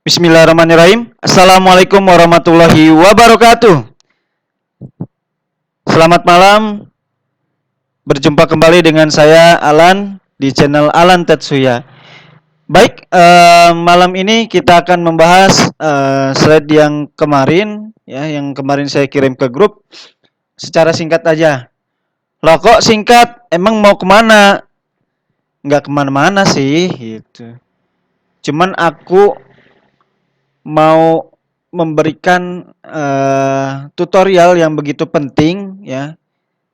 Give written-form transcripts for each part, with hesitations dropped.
Bismillahirrahmanirrahim. Assalamualaikum warahmatullahi wabarakatuh. Selamat malam. Berjumpa kembali dengan saya Alan di channel Alan Tetsuya. Baik, malam ini kita akan membahas slide yang kemarin, ya, yang kemarin saya kirim ke grup. Secara singkat aja. Loh kok singkat? Emang mau kemana? Nggak kemana-mana sih, gitu. Cuman aku mau memberikan tutorial yang begitu penting, ya.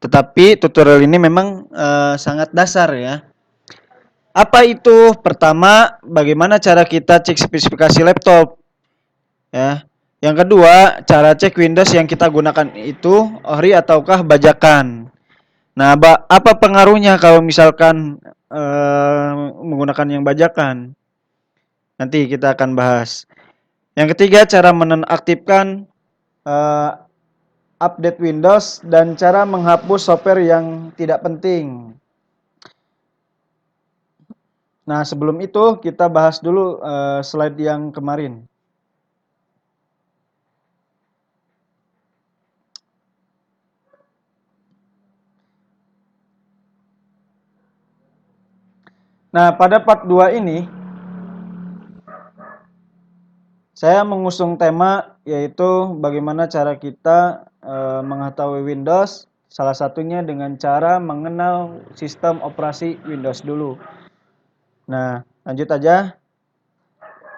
Tetapi tutorial ini memang sangat dasar, ya. Apa itu? Pertama, bagaimana cara kita cek spesifikasi laptop, ya. Yang kedua, cara cek Windows yang kita gunakan itu ori ataukah bajakan. Nah, apa pengaruhnya kalau misalkan menggunakan yang bajakan? Nanti kita akan bahas. Yang ketiga, cara menonaktifkan eh, update Windows dan cara menghapus software yang tidak penting. Nah, sebelum itu kita bahas dulu slide yang kemarin. Nah, pada part 2 ini saya mengusung tema yaitu bagaimana cara kita mengetahui Windows, salah satunya dengan cara mengenal sistem operasi Windows dulu. Nah, lanjut aja.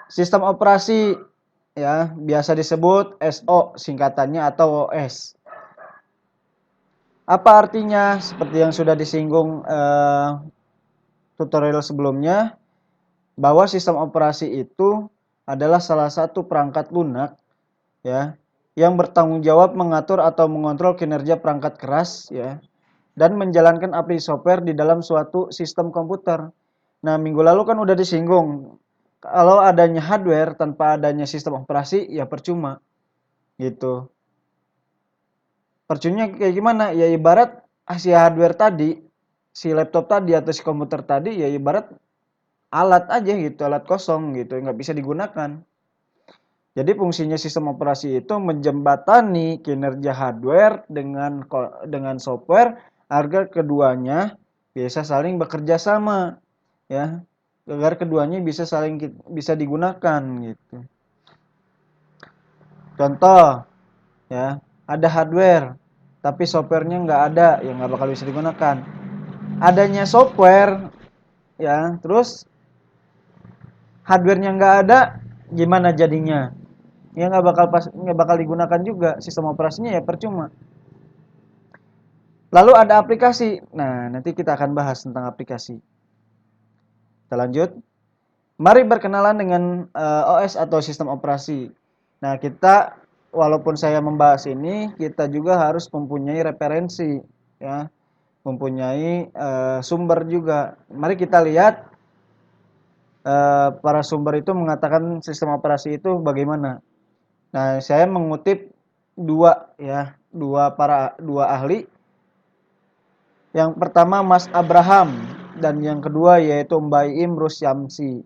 Sistem operasi, ya, biasa disebut SO singkatannya atau OS. Apa artinya? Seperti yang sudah disinggung tutorial sebelumnya, bahwa sistem operasi itu adalah salah satu perangkat lunak, ya, yang bertanggung jawab mengatur atau mengontrol kinerja perangkat keras, ya, dan menjalankan aplikasi software di dalam suatu sistem komputer. Nah, minggu lalu kan udah disinggung, kalau adanya hardware tanpa adanya sistem operasi ya percuma, gitu. Percuma kayak gimana? Ya ibarat si hardware tadi, si laptop tadi atau si komputer tadi ya ibarat alat aja gitu, alat kosong gitu, nggak bisa digunakan. Jadi fungsinya sistem operasi itu menjembatani kinerja hardware dengan software agar keduanya bisa saling bekerja sama, ya, agar keduanya bisa digunakan gitu. Contoh, ya, ada hardware tapi softwarenya nggak ada, ya nggak bakal bisa digunakan. Adanya software, ya, terus hardwarenya nggak ada, gimana jadinya? Ya nggak bakal digunakan juga, sistem operasinya ya percuma. Lalu ada aplikasi. Nah, nanti kita akan bahas tentang aplikasi. Kita lanjut. Mari berkenalan dengan OS atau sistem operasi. Nah, kita walaupun saya membahas ini, kita juga harus mempunyai referensi, ya, mempunyai sumber juga. Mari kita lihat para sumber itu mengatakan sistem operasi itu bagaimana. Nah, saya mengutip dua ahli. Yang pertama Mas Abraham dan yang kedua yaitu Mbaim Rusyamsi.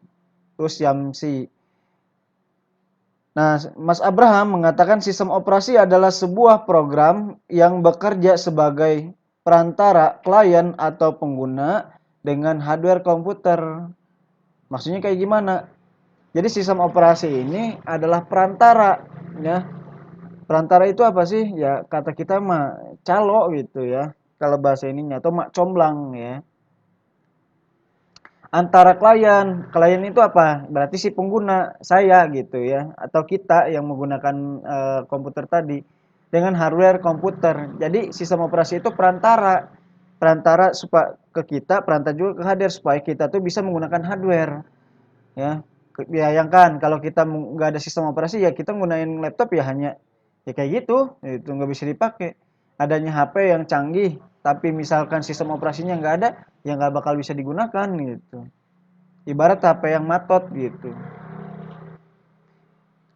Nah, Mas Abraham mengatakan sistem operasi adalah sebuah program yang bekerja sebagai perantara klien atau pengguna dengan hardware komputer. Maksudnya kayak gimana? Jadi sistem operasi ini adalah perantara, ya. Perantara itu apa sih? Ya kata kita mah calo gitu, ya. Kalau bahasa ininya atau mak comblang, ya. Antara klien itu apa? Berarti si pengguna, saya gitu, ya, atau kita yang menggunakan komputer tadi dengan hardware komputer. Jadi sistem operasi itu perantara supaya ke kita, perantara juga ke hardware supaya kita tuh bisa menggunakan hardware, ya. Bayangkan kalau kita nggak ada sistem operasi ya kita menggunakan laptop ya hanya ya kayak gitu, itu nggak bisa dipakai. Adanya HP yang canggih tapi misalkan sistem operasinya nggak ada ya nggak bakal bisa digunakan gitu. Ibarat HP yang matot gitu.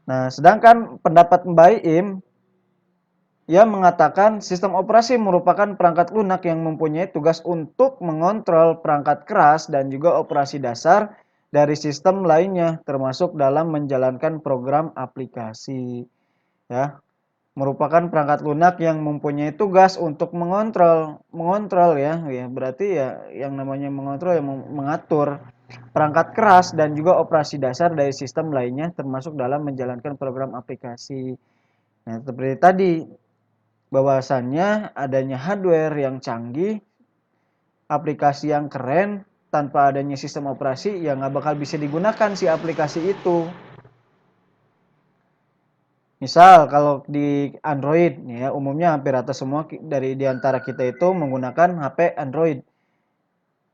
Nah, sedangkan pendapat Mbak Im, ia mengatakan sistem operasi merupakan perangkat lunak yang mempunyai tugas untuk mengontrol perangkat keras dan juga operasi dasar dari sistem lainnya, termasuk dalam menjalankan program aplikasi. Ya, merupakan perangkat lunak yang mempunyai tugas untuk mengontrol ya, berarti ya yang namanya mengontrol yang mengatur perangkat keras dan juga operasi dasar dari sistem lainnya termasuk dalam menjalankan program aplikasi. Nah, seperti tadi bahwasannya adanya hardware yang canggih, aplikasi yang keren, tanpa adanya sistem operasi yang nggak bakal bisa digunakan si aplikasi itu. Misal kalau di Android ya, umumnya hampir rata semua dari diantara kita itu menggunakan HP Android.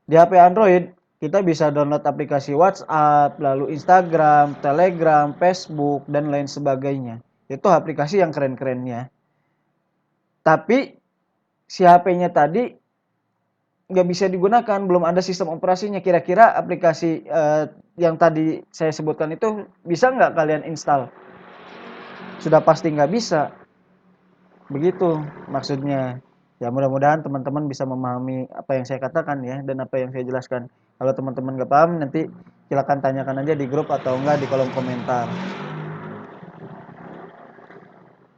Di HP Android kita bisa download aplikasi WhatsApp, lalu Instagram, Telegram, Facebook, dan lain sebagainya. Itu aplikasi yang keren-kerennya. Tapi si HP-nya tadi nggak bisa digunakan, belum ada sistem operasinya. Kira-kira aplikasi yang tadi saya sebutkan itu bisa nggak kalian install? Sudah pasti nggak bisa. Begitu maksudnya. Ya mudah-mudahan teman-teman bisa memahami apa yang saya katakan ya dan apa yang saya jelaskan. Kalau teman-teman nggak paham nanti silakan tanyakan aja di grup atau enggak di kolom komentar.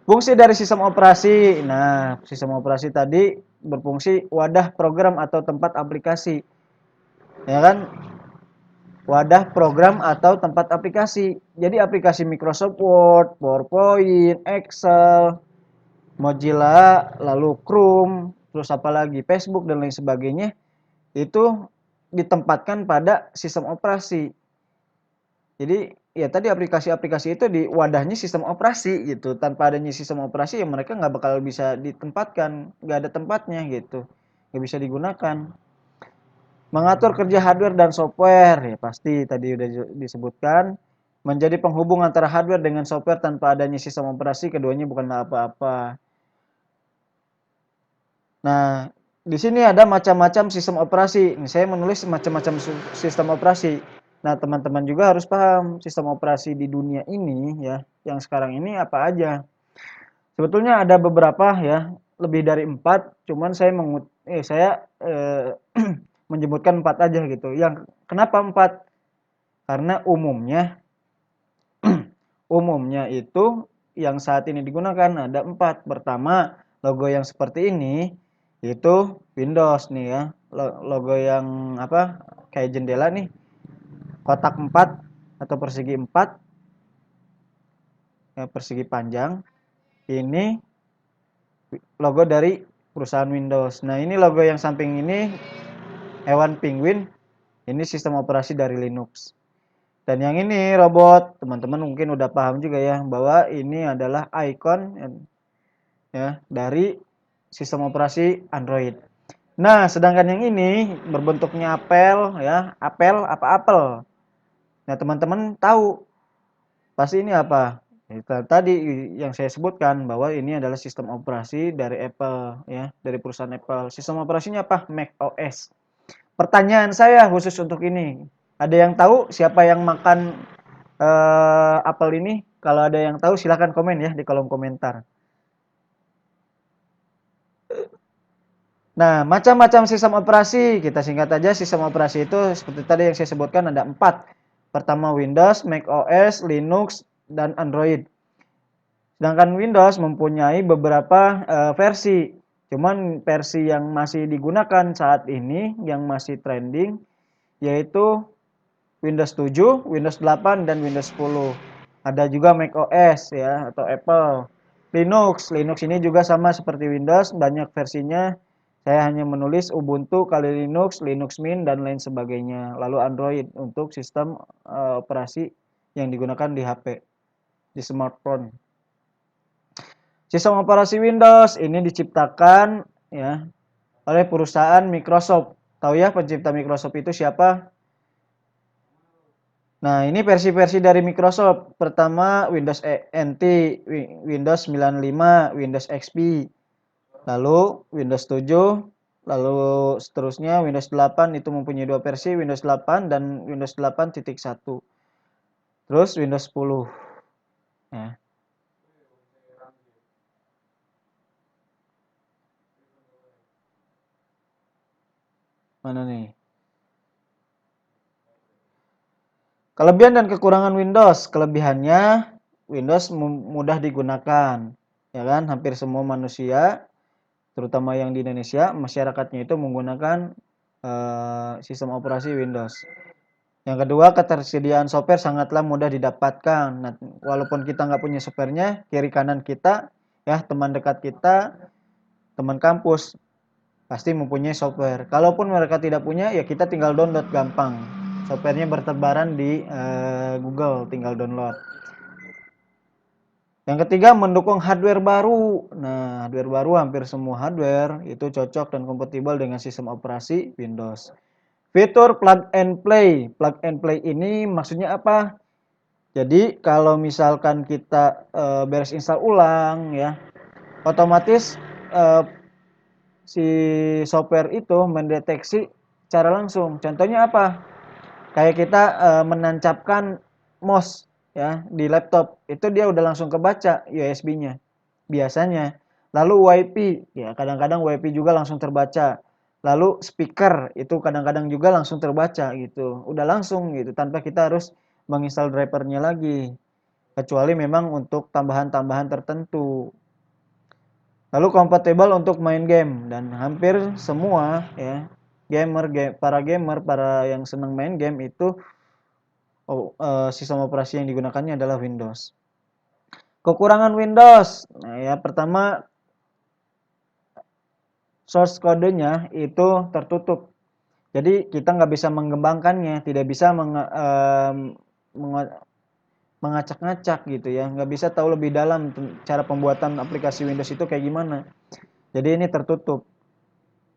Fungsi dari sistem operasi. Nah, sistem operasi tadi berfungsi wadah program atau tempat aplikasi. Ya kan? Wadah program atau tempat aplikasi. Jadi aplikasi Microsoft Word, PowerPoint, Excel, Mozilla, lalu Chrome, terus apalagi Facebook dan lain sebagainya itu ditempatkan pada sistem operasi. Jadi ya tadi aplikasi-aplikasi itu di wadahnya sistem operasi gitu. Tanpa adanya sistem operasi ya mereka nggak bakal bisa ditempatkan, nggak ada tempatnya gitu, nggak bisa digunakan. Mengatur kerja hardware dan software ya pasti tadi udah disebutkan. Menjadi penghubung antara hardware dengan software tanpa adanya sistem operasi keduanya bukanlah apa-apa. Nah, di sini ada macam-macam sistem operasi. Ini saya menulis macam-macam sistem operasi. Nah, teman-teman juga harus paham sistem operasi di dunia ini ya, yang sekarang ini apa aja. Sebetulnya ada beberapa ya, lebih dari 4, cuman saya menyebutkan 4 aja gitu. Yang kenapa 4? Karena umumnya itu yang saat ini digunakan ada 4. Pertama, logo yang seperti ini itu Windows nih ya. Logo yang apa? Kayak jendela nih. Kotak 4 atau persegi 4, ya, persegi panjang. Ini logo dari perusahaan Windows. Nah, ini logo yang samping ini hewan penguin. Ini sistem operasi dari Linux. Dan yang ini robot, teman-teman mungkin udah paham juga ya bahwa ini adalah icon ya dari sistem operasi Android. Nah, sedangkan yang ini berbentuknya apel ya, apel apa apel. Nah, teman-teman tahu pasti ini apa? Tadi yang saya sebutkan bahwa ini adalah sistem operasi dari Apple ya, dari perusahaan Apple. Sistem operasinya apa? Mac OS. Pertanyaan saya khusus untuk ini, ada yang tahu siapa yang makan apel ini? Kalau ada yang tahu silahkan komen ya di kolom komentar. Nah, macam-macam sistem operasi, kita singkat aja sistem operasi itu seperti tadi yang saya sebutkan ada 4. Pertama Windows, Mac OS, Linux, dan Android. Sedangkan Windows mempunyai beberapa versi. Cuman versi yang masih digunakan saat ini, yang masih trending, yaitu Windows 7, Windows 8, dan Windows 10. Ada juga Mac OS ya, atau Apple. Linux ini juga sama seperti Windows, banyak versinya. Saya hanya menulis Ubuntu kali Linux, Linux Mint, dan lain sebagainya. Lalu Android untuk sistem operasi yang digunakan di HP, di smartphone. Sistem operasi Windows ini diciptakan ya oleh perusahaan Microsoft. Tahu ya pencipta Microsoft itu siapa? Nah, ini versi-versi dari Microsoft. Pertama Windows NT, Windows 95, Windows XP. Lalu Windows 7, lalu seterusnya Windows 8 itu mempunyai 2 versi, Windows 8 dan Windows 8.1. Terus Windows 10. Ya. Mana nih? Kelebihan dan kekurangan Windows. Kelebihannya, Windows mudah digunakan, ya kan? Hampir semua manusia, terutama yang di Indonesia, masyarakatnya itu menggunakan sistem operasi Windows. Yang kedua, ketersediaan software sangatlah mudah didapatkan. Nah, walaupun kita nggak punya softwarenya, kiri kanan kita, ya teman dekat kita, teman kampus, pasti mempunyai software. Kalaupun mereka tidak punya, ya kita tinggal download gampang. Softwarenya bertebaran di Google, tinggal download. Yang ketiga, mendukung hardware baru. Nah, hardware baru hampir semua hardware itu cocok dan kompatibel dengan sistem operasi Windows. Fitur plug and play. Plug and play ini maksudnya apa? Jadi kalau misalkan kita beres install ulang ya, otomatis si software itu mendeteksi secara langsung. Contohnya apa? Kayak kita menancapkan mouse ya di laptop, itu dia udah langsung kebaca USB-nya biasanya. Lalu WiFi, ya kadang-kadang WiFi juga langsung terbaca. Lalu speaker itu kadang-kadang juga langsung terbaca gitu. Udah langsung gitu tanpa kita harus menginstal drivernya lagi. Kecuali memang untuk tambahan-tambahan tertentu. Lalu kompatibel untuk main game dan hampir semua ya para gamer, para yang senang main game itu sistem operasi yang digunakannya adalah Windows. Kekurangan Windows, nah ya pertama source kodenya itu tertutup. Jadi kita nggak bisa mengembangkannya, tidak bisa mengacak-ngacak gitu ya, nggak bisa tahu lebih dalam cara pembuatan aplikasi Windows itu kayak gimana. Jadi ini tertutup.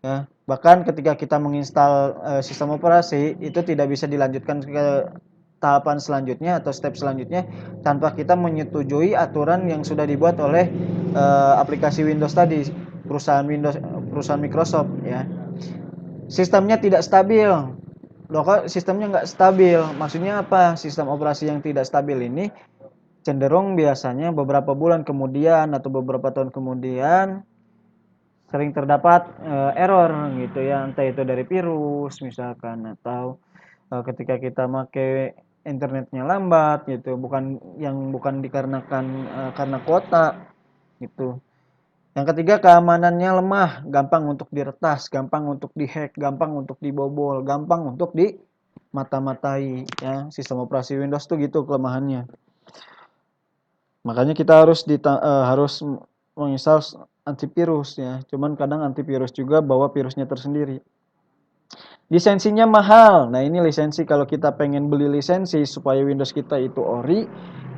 Ya, bahkan ketika kita menginstal sistem operasi itu tidak bisa dilanjutkan ke tahapan selanjutnya atau step selanjutnya tanpa kita menyetujui aturan yang sudah dibuat oleh aplikasi Windows tadi, perusahaan Microsoft ya. Sistemnya tidak stabil. Loh kok sistemnya nggak stabil? Maksudnya apa? Sistem operasi yang tidak stabil ini cenderung biasanya beberapa bulan kemudian atau beberapa tahun kemudian sering terdapat error gitu ya, entah itu dari virus misalkan atau ketika kita pakai internetnya lambat gitu, bukan dikarenakan karena kuota gitu. Yang ketiga, keamanannya lemah, gampang untuk diretas, gampang untuk dihack, gampang untuk dibobol, gampang untuk dimata-matai ya. Sistem operasi Windows tuh gitu kelemahannya. Makanya kita harus menginstal antivirus ya. Cuman kadang antivirus juga bawa virusnya tersendiri. Lisensinya mahal. Nah, ini lisensi kalau kita pengen beli lisensi supaya Windows kita itu ori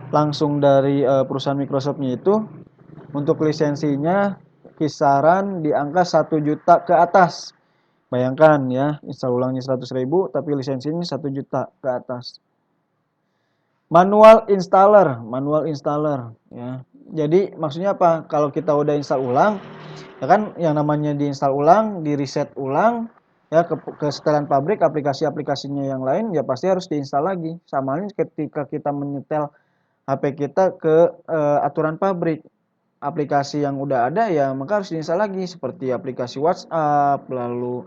langsung dari perusahaan Microsoft-nya itu, untuk lisensinya kisaran di angka 1 juta ke atas. Bayangkan ya, install ulangnya 100.000 tapi lisensinya 1 juta ke atas. Manual installer ya. Jadi maksudnya apa? Kalau kita udah install ulang, ya kan yang namanya diinstal ulang, di reset ulang ya ke setelan pabrik, aplikasi-aplikasinya yang lain ya pasti harus diinstal lagi. Sama halnya ketika kita menyetel HP kita ke aturan pabrik. Aplikasi yang udah ada ya maka harus diinstal lagi seperti aplikasi WhatsApp, lalu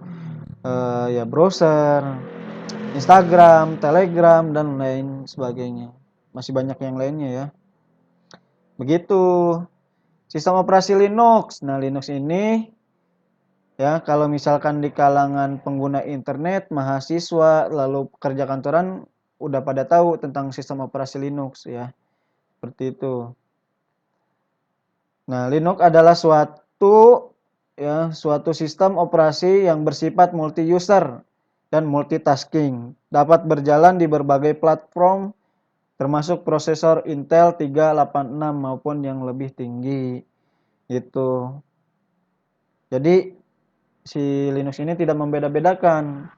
ya browser, Instagram, Telegram dan lain sebagainya. Masih banyak yang lainnya ya. Begitu. Sistem operasi Linux. Nah, Linux ini ya kalau misalkan di kalangan pengguna internet, mahasiswa, lalu pekerja kantoran udah pada tahu tentang sistem operasi Linux ya. Seperti itu. Nah, Linux adalah suatu sistem operasi yang bersifat multi-user dan multitasking, dapat berjalan di berbagai platform termasuk prosesor Intel 386 maupun yang lebih tinggi. Gitu. Jadi si Linux ini tidak membeda-bedakan.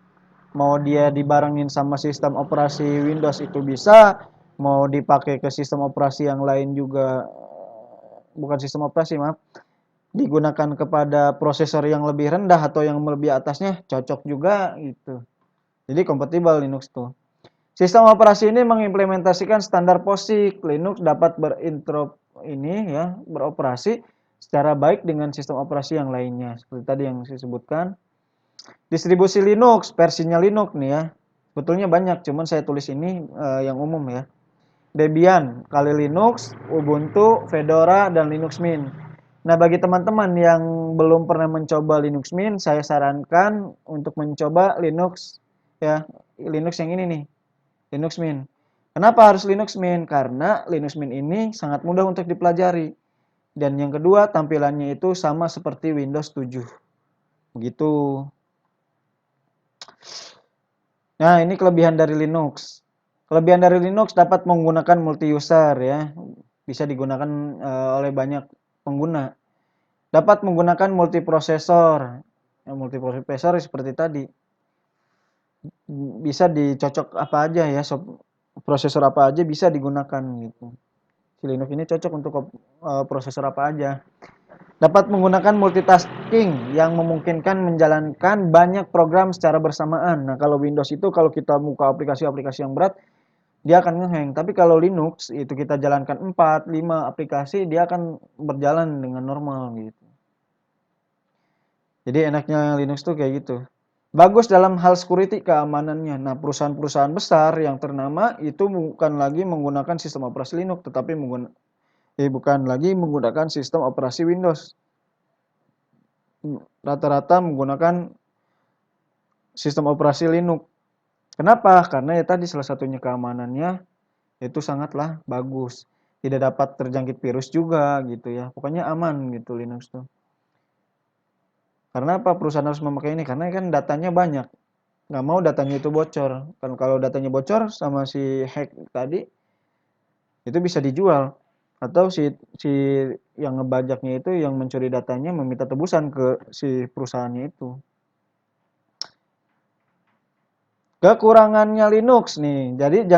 Mau dia dibarengin sama sistem operasi Windows itu bisa, mau dipakai ke sistem operasi yang lain juga, bukan sistem operasi maaf, digunakan kepada prosesor yang lebih rendah atau yang lebih atasnya cocok juga gitu. Jadi kompatibel Linux tuh. Sistem operasi ini mengimplementasikan standar POSIX. Linux dapat beroperasi secara baik dengan sistem operasi yang lainnya. Seperti tadi yang saya sebutkan. Distribusi Linux, versinya Linux nih ya. Sebetulnya banyak, cuman saya tulis ini yang umum ya. Debian, Kali Linux, Ubuntu, Fedora, dan Linux Mint. Nah, bagi teman-teman yang belum pernah mencoba Linux Mint, saya sarankan untuk mencoba Linux ya, Linux yang ini nih, Linux Mint. Kenapa harus Linux Mint? Karena Linux Mint ini sangat mudah untuk dipelajari. Dan yang kedua, tampilannya itu sama seperti Windows 7. Begitu. Nah, ini kelebihan dari Linux. Kelebihan dari Linux dapat menggunakan multi user ya. Bisa digunakan oleh banyak pengguna. Dapat menggunakan multiprosesor. Ya, multiprosesor seperti tadi. Bisa dicocok apa aja ya, prosesor apa aja bisa digunakan gitu. Si Linux ini cocok untuk prosesor apa aja. Dapat menggunakan multitasking yang memungkinkan menjalankan banyak program secara bersamaan. Nah, kalau Windows itu kalau kita buka aplikasi-aplikasi yang berat, dia akan ngehang. Tapi kalau Linux itu kita jalankan 4, 5 aplikasi, dia akan berjalan dengan normal gitu. Jadi enaknya Linux tuh kayak gitu. Bagus dalam hal security keamanannya. Nah, perusahaan-perusahaan besar yang ternama itu bukan lagi menggunakan sistem operasi Linux, tetapi bukan lagi menggunakan sistem operasi Windows. Rata-rata menggunakan sistem operasi Linux. Kenapa? Karena ya tadi salah satunya keamanannya itu sangatlah bagus. Tidak dapat terjangkit virus juga gitu ya. Pokoknya aman gitu Linux tuh. Karena apa perusahaan harus memakai ini? Karena kan datanya banyak. Nggak mau datanya itu bocor. Kan kalau datanya bocor sama si hack tadi, itu bisa dijual. Atau si yang ngebajaknya itu yang mencuri datanya meminta tebusan ke si perusahaannya itu. Kekurangannya Linux nih. Jadi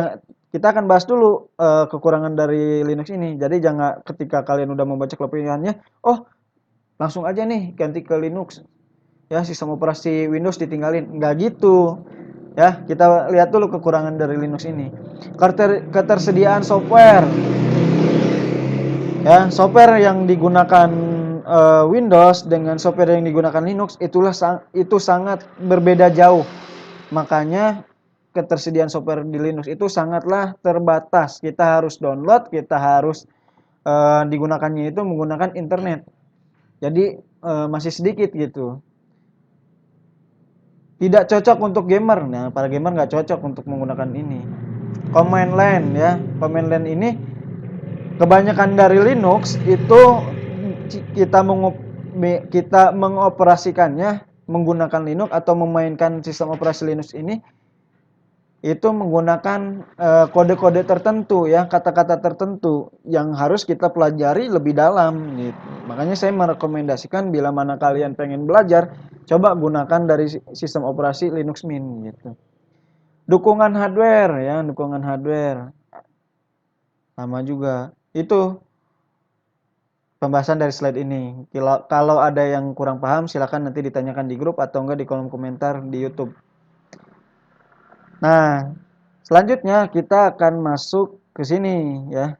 kita akan bahas dulu kekurangan dari Linux ini. Jadi jangan ketika kalian udah membaca kelebihannya, oh langsung aja nih ganti ke Linux. Ya, sistem operasi Windows ditinggalin. Nggak gitu. Ya, kita lihat dulu kekurangan dari Linux ini. Ketersediaan software. Ya, software yang digunakan Windows dengan software yang digunakan Linux itu sangat berbeda jauh. Makanya ketersediaan software di Linux itu sangatlah terbatas. Kita harus download, kita harus digunakannya itu menggunakan internet. Jadi masih sedikit gitu. Tidak cocok untuk gamer. Nah, para gamer nggak cocok untuk menggunakan ini. Command line ya. Command line ini kebanyakan dari Linux itu kita mengoperasikannya menggunakan Linux atau memainkan sistem operasi Linux ini itu menggunakan kode-kode tertentu ya, kata-kata tertentu yang harus kita pelajari lebih dalam gitu. Makanya saya merekomendasikan bila mana kalian pengen belajar, coba gunakan dari sistem operasi Linux Mint gitu. Dukungan hardware ya, dukungan hardware. Sama juga. Itu pembahasan dari slide ini. Kalau ada yang kurang paham silakan nanti ditanyakan di grup atau enggak di kolom komentar di YouTube. Nah, selanjutnya kita akan masuk ke sini ya.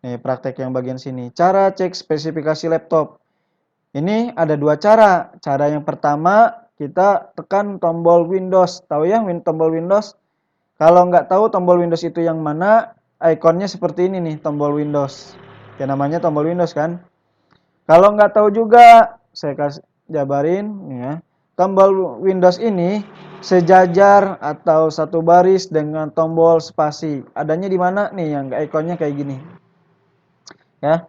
Nih, praktek yang bagian sini. Cara cek spesifikasi laptop. Ini ada dua cara. Cara yang pertama, kita tekan tombol Windows. Tahu ya tombol Windows? Kalau nggak tahu tombol Windows itu yang mana, ikonnya seperti ini nih, tombol Windows. Ya namanya tombol Windows kan. Kalau nggak tahu juga, saya kasih jabarin ya. Tombol Windows ini sejajar atau satu baris dengan tombol spasi. Adanya di mana nih yang ikonnya kayak gini. Ya.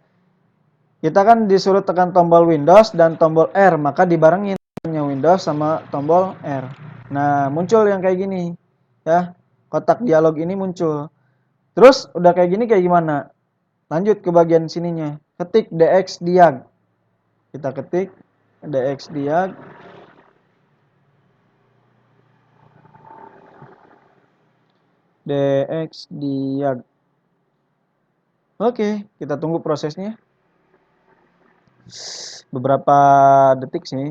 Kita kan disuruh tekan tombol Windows dan tombol R, maka dibarengin Windows sama tombol R. Nah, muncul yang kayak gini. Ya. Kotak dialog ini muncul. Terus udah kayak gini kayak gimana? Lanjut ke bagian sininya. Ketik dxdiag. Kita ketik dxdiag. Dxdiag. Oke, kita tunggu prosesnya. Beberapa detik sih.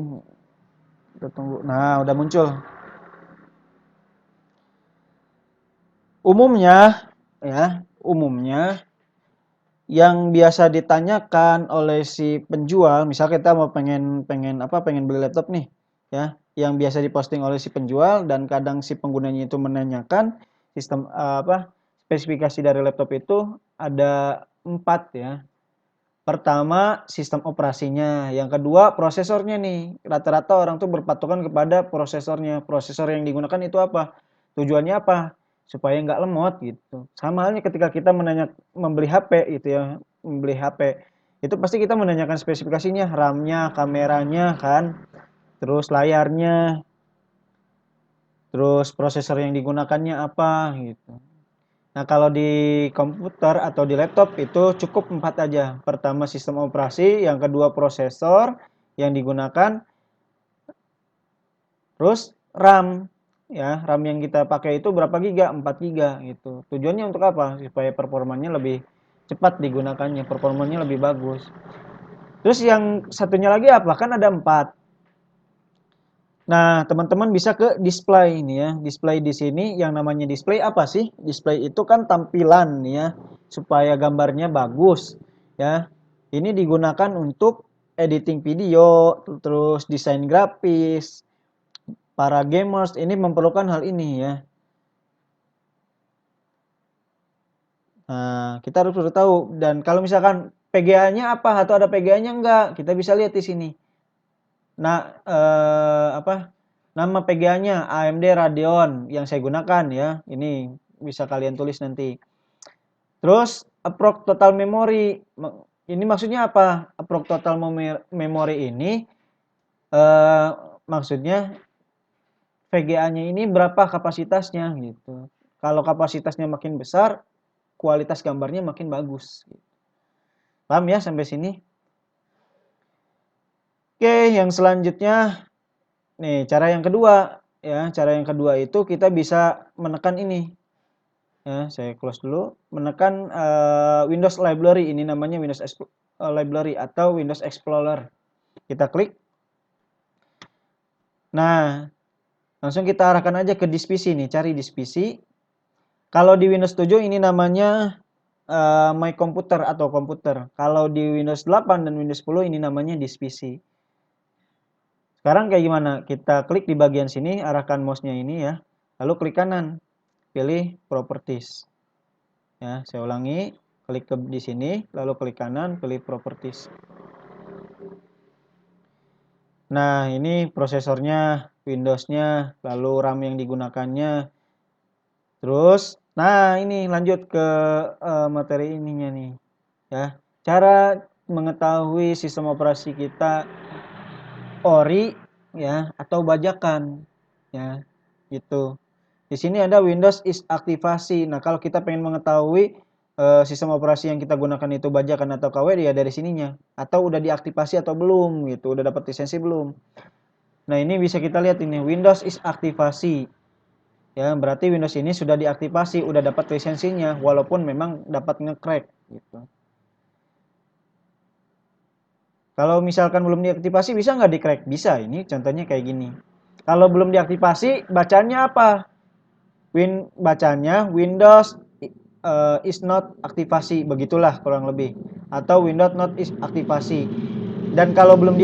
Kita tunggu. Nah, udah muncul. Umumnya yang biasa ditanyakan oleh si penjual, misal kita mau pengen beli laptop nih, ya. yang biasa diposting oleh si penjual, dan kadang si penggunanya itu menanyakan sistem spesifikasi dari laptop itu ada 4 ya. Pertama, sistem operasinya. Yang kedua, prosesornya nih. Rata-rata orang tuh berpatokan kepada prosesornya. Prosesor yang digunakan itu apa? Tujuannya apa? Supaya nggak lemot gitu. Sama halnya ketika kita membeli HP gitu ya. Membeli HP. Itu pasti kita menanyakan spesifikasinya. RAM-nya, kameranya kan. Terus layarnya. Terus prosesor yang digunakannya apa gitu. Nah, kalau di komputer atau di laptop itu cukup 4 aja. Pertama sistem operasi, yang kedua prosesor yang digunakan, terus RAM. Ya, RAM yang kita pakai itu berapa giga? 4 giga gitu. Tujuannya untuk apa? Supaya performanya lebih cepat digunakannya, performanya lebih bagus. Terus yang satunya lagi apa? Kan ada 4. Nah, teman-teman bisa ke display ini ya. Display di sini yang namanya display apa sih? Display itu kan tampilan ya, supaya gambarnya bagus ya. Ini digunakan untuk editing video, terus desain grafis. Para gamers ini memerlukan hal ini ya. Nah, kita harus tahu, dan kalau misalkan PGA-nya apa atau ada PGA-nya enggak, kita bisa lihat di sini. Nah, nama PGA-nya AMD Radeon yang saya gunakan ya. Ini bisa kalian tulis nanti. Terus approx total memory. Ini maksudnya apa? Approx total memory ini maksudnya VGA-nya ini berapa kapasitasnya gitu. Kalau kapasitasnya makin besar, kualitas gambarnya makin bagus. Paham ya sampai sini? Oke, yang selanjutnya nih cara yang kedua ya. Cara yang kedua itu kita bisa menekan ini. Ya, saya close dulu. Menekan Windows Library, ini namanya Windows Library atau Windows Explorer. Kita klik. Nah, langsung kita arahkan aja ke disk PC nih, cari disk PC. Kalau di Windows 7 ini namanya My Computer atau komputer. Kalau di Windows 8 dan Windows 10 ini namanya disk PC. Sekarang kayak gimana? Kita klik di bagian sini, arahkan mouse-nya ini ya. Lalu klik kanan, pilih Properties. Ya, saya ulangi, klik di sini, lalu klik kanan, pilih Properties. Nah, ini prosesornya, Windows-nya, lalu RAM yang digunakannya. Terus, nah ini lanjut ke materi ininya nih. Ya, cara mengetahui sistem operasi kita ori ya atau bajakan ya. Gitu. Di sini ada Windows is aktivasi. Nah, kalau kita pengen mengetahui sistem operasi yang kita gunakan itu bajakan atau KW, ya dari sininya. Atau udah diaktifasi atau belum gitu, udah dapat lisensi belum. Nah, ini bisa kita lihat ini Windows is aktivasi. Ya, berarti Windows ini sudah diaktifasi, udah dapat lisensinya walaupun memang dapat nge-crack gitu. Kalau misalkan belum diaktifasi bisa nggak di-crack? Bisa, ini contohnya kayak gini. Kalau belum diaktifasi, bacanya apa? Bacanya Windows is not aktivasi, begitulah kurang lebih, atau Windows not is aktivasi. Dan kalau belum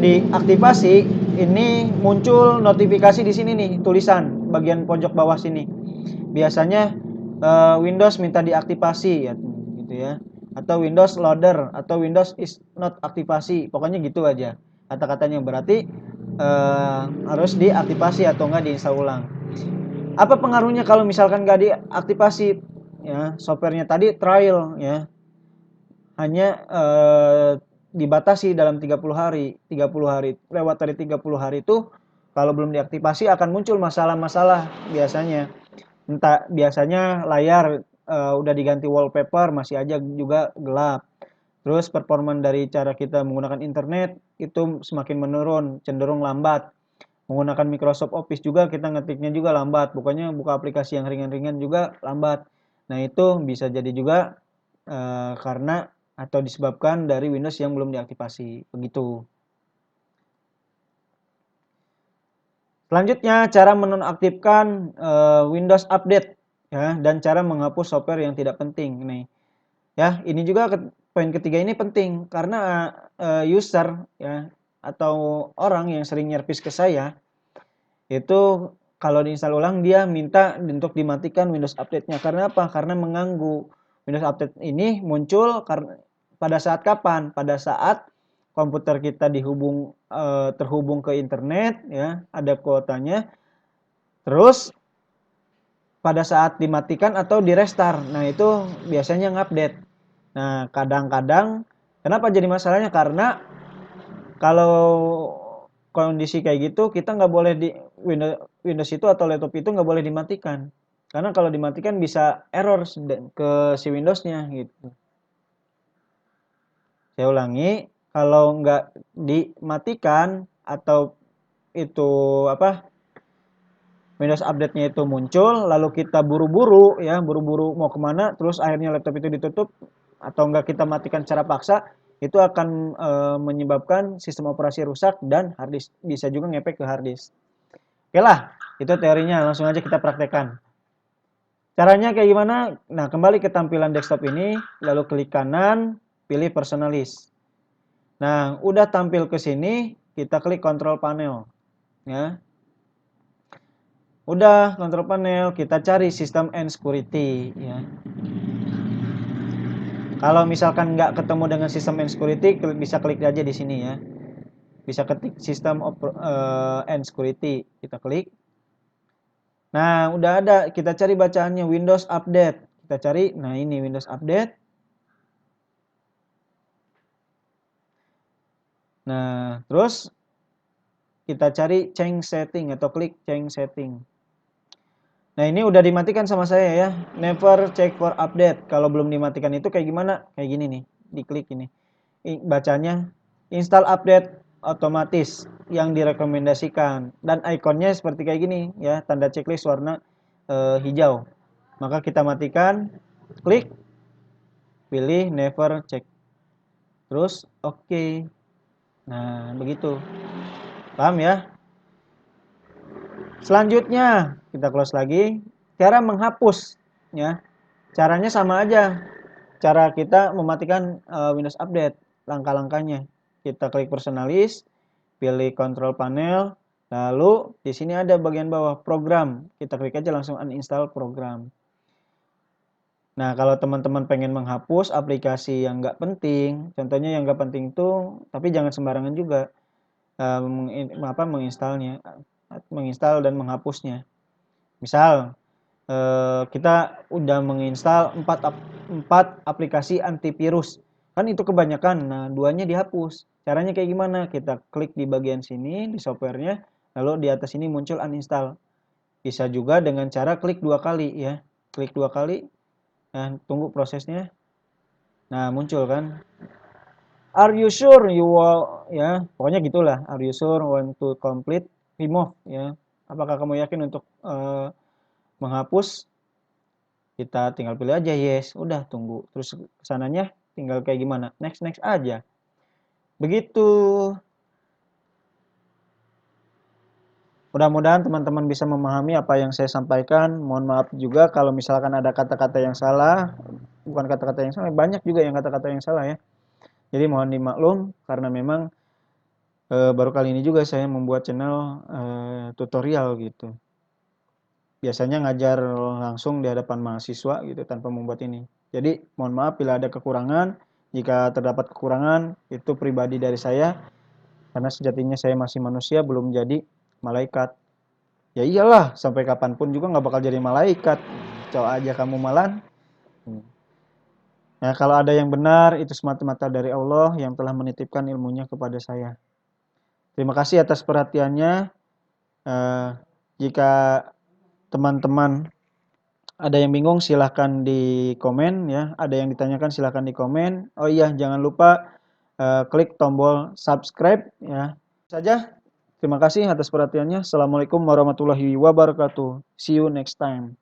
diaktifasi, ini muncul notifikasi di sini nih, tulisan bagian pojok bawah sini. Biasanya Windows minta diaktifasi ya, gitu ya. Atau Windows loader atau Windows is not aktivasi, pokoknya gitu aja kata-katanya. Berarti harus diaktifasi atau enggak diinstal ulang. Apa pengaruhnya kalau misalkan nggak diaktifasi? Ya, softwarenya tadi trial ya, hanya dibatasi dalam 30 hari. 30 hari, lewat dari 30 hari itu kalau belum diaktifasi akan muncul masalah-masalah biasanya. Entah, biasanya layar udah diganti wallpaper masih aja juga gelap. Terus performa dari cara kita menggunakan internet itu semakin menurun, cenderung lambat. Menggunakan Microsoft Office juga kita ngetiknya juga lambat, bukannya buka aplikasi yang ringan-ringan juga lambat. Nah, itu bisa jadi juga karena atau disebabkan dari Windows yang belum diaktifasi, begitu. Selanjutnya, cara menonaktifkan Windows Update ya, dan cara menghapus software yang tidak penting nih. Ya, ini juga poin ketiga ini penting karena user ya atau orang yang sering nyervis ke saya, itu kalau diinstal ulang dia minta untuk dimatikan Windows Update-nya. Karena apa? Karena mengganggu. Windows Update ini muncul pada saat kapan? Pada saat komputer kita terhubung ke internet, ya, ada kuotanya. Terus pada saat dimatikan atau di-restart. Nah, itu biasanya ngupdate. Nah, kadang-kadang kenapa jadi masalahnya? Karena kalau kondisi kayak gitu kita nggak boleh di Windows itu atau laptop itu nggak boleh dimatikan. Karena kalau dimatikan bisa error ke si Windows-nya gitu. Saya ulangi, kalau nggak dimatikan atau itu apa Windows update-nya itu muncul, lalu kita buru-buru ya, buru-buru mau kemana, terus akhirnya laptop itu ditutup atau enggak kita matikan secara paksa, itu akan menyebabkan sistem operasi rusak dan hard disk bisa juga ngepek ke hard disk. Oke lah, itu teorinya, langsung aja kita praktekkan. Caranya kayak gimana? Nah, kembali ke tampilan desktop ini, lalu klik kanan, pilih personalis. Nah, udah tampil ke sini, kita klik control panel. Ya, udah control panel, kita cari sistem and security ya. Kalau misalkan nggak ketemu dengan sistem and security, bisa klik aja di sini ya. Bisa ketik sistem and security, kita klik. Nah, udah ada, kita cari bacaannya Windows Update. Kita cari, nah ini Windows Update. Nah, terus kita cari change setting atau klik change setting. Nah, ini udah dimatikan sama saya ya. Never check for update. Kalau belum dimatikan itu kayak gimana? Kayak gini nih. Diklik ini. Bacanya install update otomatis yang direkomendasikan dan ikonnya seperti kayak gini ya, tanda checklist warna hijau. Maka kita matikan, klik, pilih never check. Terus oke. Okay. Nah, begitu. Paham ya? Selanjutnya kita close lagi. Cara menghapus ya. Caranya sama aja. Cara kita mematikan Windows Update, langkah-langkahnya. Kita klik personalis, pilih control panel, lalu di sini ada bagian bawah program. Kita klik aja langsung uninstall program. Nah, kalau teman-teman pengen menghapus aplikasi yang nggak penting, contohnya yang nggak penting itu, tapi jangan sembarangan juga menginstal dan menghapusnya. Misal kita udah menginstal 4 aplikasi antivirus. Kan itu kebanyakan. Nah, 2-nya dihapus. Caranya kayak gimana? Kita klik di bagian sini di softwarenya, lalu di atas ini muncul uninstall. Bisa juga dengan cara klik 2 kali ya. Klik 2 kali. Nah, tunggu prosesnya. Nah, muncul kan. Are you sure you will ya, pokoknya gitulah. Are you sure want to complete remove ya. Apakah kamu yakin untuk menghapus? Kita tinggal pilih aja yes, udah tunggu. Terus kesananya tinggal kayak gimana? Next aja. Begitu. Mudah-mudahan teman-teman bisa memahami apa yang saya sampaikan. Mohon maaf juga kalau misalkan ada kata-kata yang salah. Bukan kata-kata yang salah, banyak juga yang kata-kata yang salah ya. Jadi mohon dimaklum karena memang baru kali ini juga saya membuat channel tutorial gitu. Biasanya ngajar langsung di hadapan mahasiswa gitu tanpa membuat ini. Jadi mohon maaf bila ada kekurangan. Jika terdapat kekurangan itu pribadi dari saya karena sejatinya saya masih manusia belum jadi malaikat. Ya iyalah sampai kapanpun juga nggak bakal jadi malaikat. Coba aja kamu malan. Nah, kalau ada yang benar itu semata-mata dari Allah yang telah menitipkan ilmunya kepada saya. Terima kasih atas perhatiannya. Jika teman-teman ada yang bingung silahkan di komen ya. Ada yang ditanyakan silahkan di komen. Oh iya jangan lupa klik tombol subscribe ya. Saja. Terima kasih atas perhatiannya. Assalamualaikum warahmatullahi wabarakatuh. See you next time.